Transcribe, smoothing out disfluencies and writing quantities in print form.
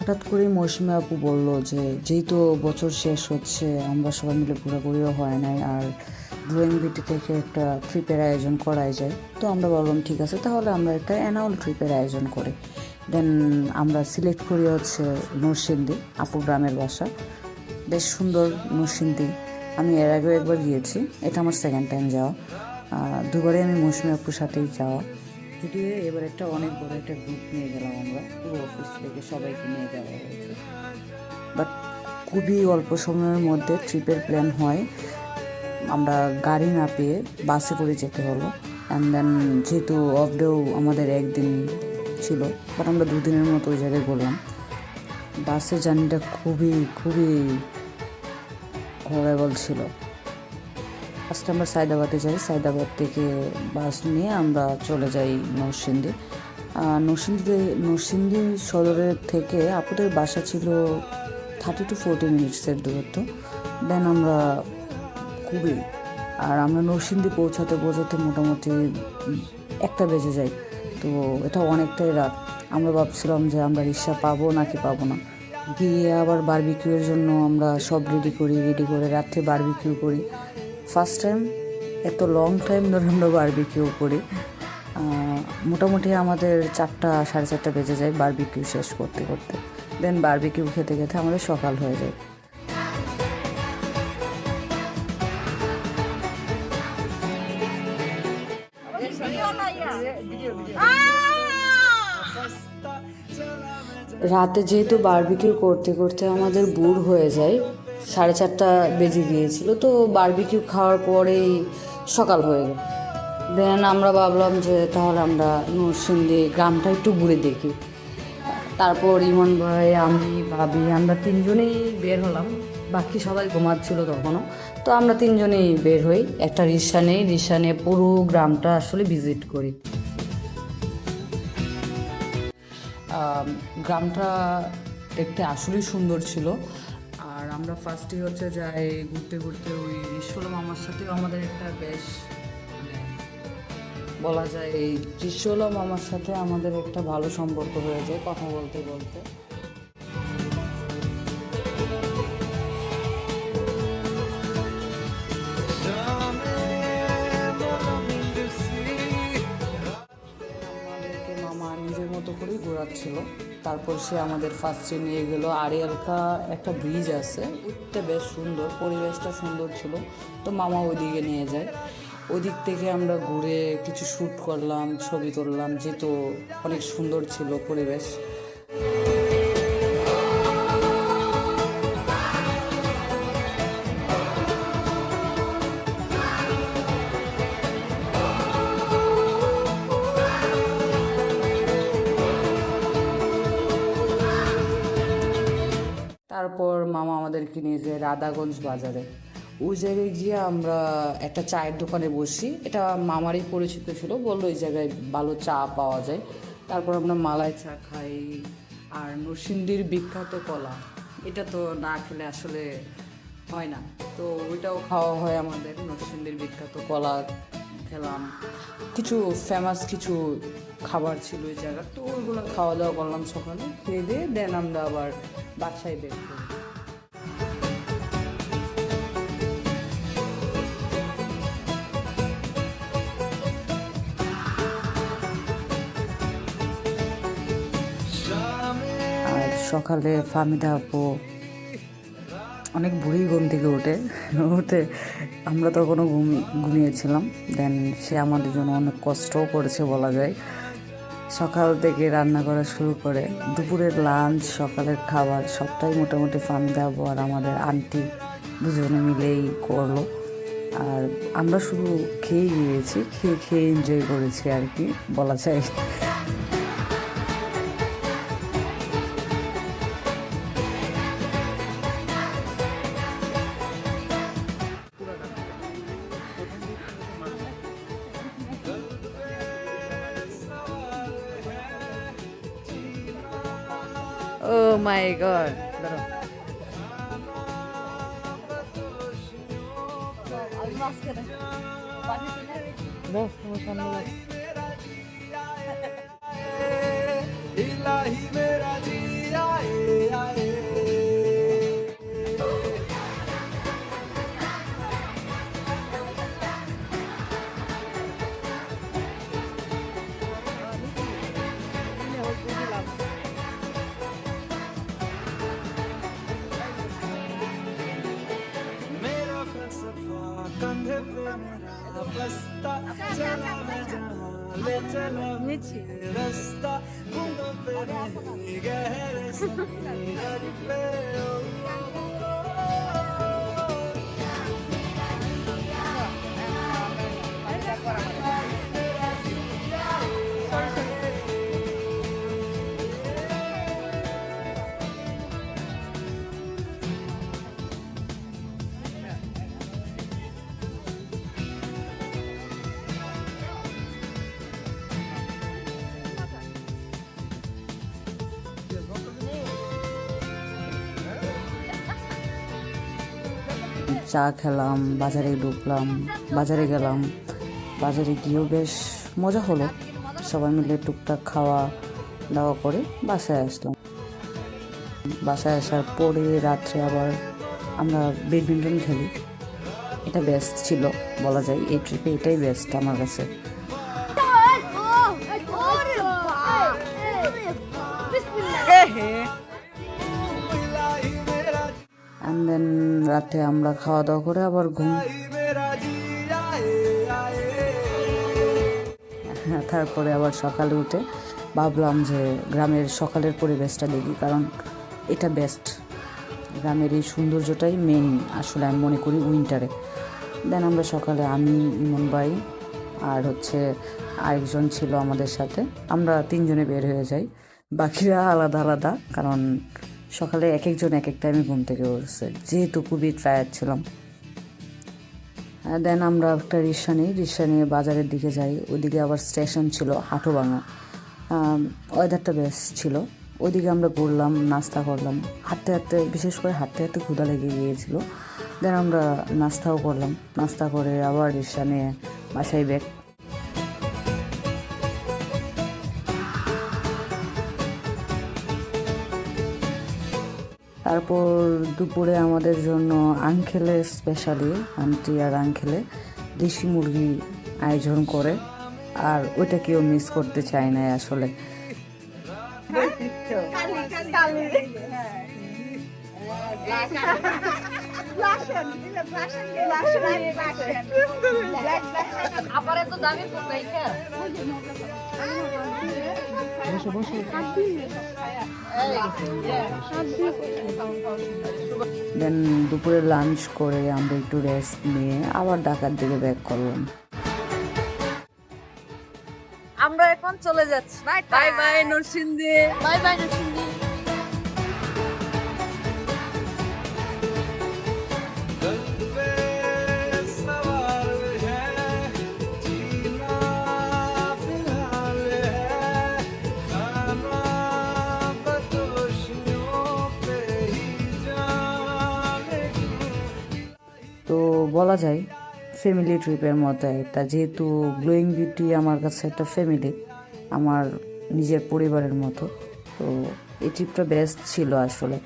হঠাৎ করে মৌসুমী আপু বলল যে যেহেতু বছর শেষ হচ্ছে, আমরা সবাই মিলে ঘোরাঘুরিও হয় নাই, আর ড্রয়িং বিটি থেকে একটা ট্রিপের আয়োজন করাই যায়। তো আমরা বললাম ঠিক আছে, তাহলে আমরা একটা অ্যানুয়াল ট্রিপের আয়োজন করি। দেন আমরা সিলেক্ট করি হচ্ছে নরসিংদী, আপু গ্রামের বাসা। বেশ সুন্দর নরসিংদী, আমি এর আগেও একবার গিয়েছি, এটা আমার সেকেন্ড টাইম যাওয়া। দুবারে আমি মৌসুমী আপুর সাথেই যাওয়া। যদিও এবার একটা অনেক বড় একটা গ্রুপ নিয়ে গেলাম, আমরা পুরো অফিস থেকে সবাইকে নিয়ে যাওয়া হয়েছে। বাট খুবই অল্প সময়ের মধ্যে ট্রিপের প্ল্যান হয়। আমরা গাড়ি না পেয়ে বাসে করে যেতে হলো। অ্যান্ড দেন যেহেতু অফ ডেও আমাদের একদিন ছিল, বাট আমরা দুদিনের মতো ওই জায়গায় বললাম। বাসের জার্নিটা খুবই খুবই হরেবল ছিল। ফার্স্ট আমরা সায়দাবাদে যাই, সায়দাবাদ থেকে বাস নিয়ে আমরা চলে যাই নরসিংদী। নরসিংদী সদরের থেকে আপুদের বাসা ছিল 30 to 40 মিনিটসের দূরত্ব। দেন আমরা আমরা নরসিংদী পৌঁছাতে মোটামুটি 1টা বেজে যায়। তো এটা অনেকটাই রাত। আমরা ভাবছিলাম যে আমরা রিক্সা পাবো নাকি পাবো না। গিয়ে আবার বারবিকিউর জন্য আমরা সব রেডি করে রাত্রে বারবিকিউ করি। ফার্স্ট টাইম এত লং টাইম ধরে আমরা বারবিকিউ করি। মোটামুটি আমাদের 4টা 4:30 বেজে যায় বারবিকিউ শেষ করতে। দেন বারবিকিউ খেতে আমাদের সকাল হয়ে যায়। রাতে যেহেতু বারবিকিউ করতে আমাদের বুড় হয়ে যায়, 4:30 বেজে গিয়েছিল। তো বারবিকিউ খাওয়ার পরেই সকাল হয়ে গেল। দেন আমরা ভাবলাম যে তাহলে আমরা নরসিংদী গ্রামটা একটু ঘুরে দেখি। তারপর ইমন ভাই, আমি, ভাবি, আমরা 3জনেই বের হলাম। বাকি সবাই ঘুমাচ্ছিল তখনও। তো আমরা 3জনেই বের হই, একটা রিক্সা নিয়ে পুরো গ্রামটা আসলে ভিজিট করি। গ্রামটা দেখতে আসলেই সুন্দর ছিল। আর আমরা ফার্স্টে যাই ঘুরতে ওই রিসোল মামার সাথেও আমাদের একটা বেশ বলা যায়, এই রিসোল মামার সাথে আমাদের একটা ভালো সম্পর্ক হয়ে যায় কথা বলতে। আমাদেরকে মামা নিজের মতো করেই ঘোরাচ্ছিল। তারপর সে আমাদের ফার্স্টে নিয়ে গেল আড়িয়ালকা একটা ব্রিজ আছে, উঠতে বেশ সুন্দর, পরিবেশটা সুন্দর ছিল। তো মামা ওইদিকে নিয়ে যায়। ওই দিক থেকে আমরা ঘুরে কিছু শ্যুট করলাম, ছবি তুললাম, যেহেতু অনেক সুন্দর ছিল পরিবেশ। তারপর মামা আমাদেরকে নিয়ে যায় রাধাগঞ্জ বাজারে। ওই জায়গায় গিয়ে আমরা একটা চায়ের দোকানে বসি। এটা মামারই পরিচিত ছিল, বললো এই জায়গায় ভালো চা পাওয়া যায়। তারপর আমরা মালাই চা খাই। আর নরসিংদীর বিখ্যাত কলা, এটা তো না খেলে আসলে হয় না। তো ওইটাও খাওয়া হয় আমাদের। নরসিংদীর বিখ্যাত কলা খেলাম। কিছু ফেমাস কিছু খাবার ছিল ওই জায়গার, তো ওইগুলো খাওয়া দাওয়া করলাম সকালে। খেয়ে দিয়ে দেন আমরা আবার বাসায় বের করি। আর সকালে ফাহমিদা আপু অনেক বুড়ি ঘুম থেকে উঠে আমরা তখনও ঘুমিয়েছিলাম। দেন সে আমাদের জন্য অনেক কষ্টও করেছে বলা যায়। সকাল থেকে রান্না করা শুরু করে দুপুরের লাঞ্চ, সকালের খাবার সবটাই মোটামুটি ফাহমিদা আপু আর আমাদের আন্টি দুজনে মিলেই করলো। আর আমরা শুধু খেয়ে এনজয় করেছি আর কি বলা যায়। ও মাই গড, চা খেলাম, বাজারে ঢুকলাম, বাজারে গেলাম, বাজারে গিয়েও বেশ মজা হলো। সবাই মিলে টুকটাক খাওয়া দাওয়া করে বাসায় আসলাম। বাসায় আসার পরে রাত্রে আবার আমরা ব্যাডমিন্টন খেলি। এটা বেস্ট ছিল বলা যায়, এই ট্রিপে এটাই বেস্ট আমার কাছে। অ্যান্ড দেন রাতে আমরা খাওয়া দাওয়া করে আবার ঘুম। তারপরে আবার সকালে উঠে ভাবলাম যে গ্রামের সকালের পরিবেশটা দেখি, কারণ এটা বেস্ট। গ্রামের এই সৌন্দর্যটাই মেন আসলে আমি মনে করি উইন্টারে। দেন আমরা সকালে আমি, ইমন ভাই আর আরেকজন ছিল আমাদের সাথে, আমরা তিনজনে বের হয়ে যাই। বাকিরা আলাদা আলাদা, কারণ সকালে এক একজন এক এক টাইমে ঘুম থেকে উঠছে, যেহেতু খুবই টায়ার্ড ছিলাম। দেন আমরা একটা রিক্সা নিয়ে বাজারের দিকে যাই। ওইদিকে আবার স্টেশন ছিল হাটুভাঙা। ওয়েদারটা বেশ ছিল, ওইদিকে আমরা ঘুরলাম, নাস্তা করলাম, বিশেষ করে হাঁটতে হাঁটতে ক্ষুধা লেগে গিয়েছিল। দেন আমরা নাস্তাও করলাম, নাস্তা করে আবার রিক্সা নিয়ে বাসায় ব্যাক। তারপর দুপুরে আমাদের জন্য আঙ্কেলে স্পেশালি আন্টি আর আঙ্কেলে দেশি মুরগি আয়োজন করে, আর ওইটা কেউ মিস করতে চায় না আসলে। দেন দুপুরে লাঞ্চ করে আমরা একটু রেস্ট নিয়ে আবার ঢাকার দিকে ব্যাক করলাম। আমরা এখন চলে যাচ্ছি। Bye bye Narsingdi, bye bye Narsingdi. তো বলা যায় ফ্যামিলি ট্রিপের মতো একটা, যেহেতু গ্লোয়িং বিউটি আমার কাছে একটা ফ্যামিলি, আমার নিজের পরিবারের মতো। তো এই ট্রিপটা বেস্ট ছিল আসলে।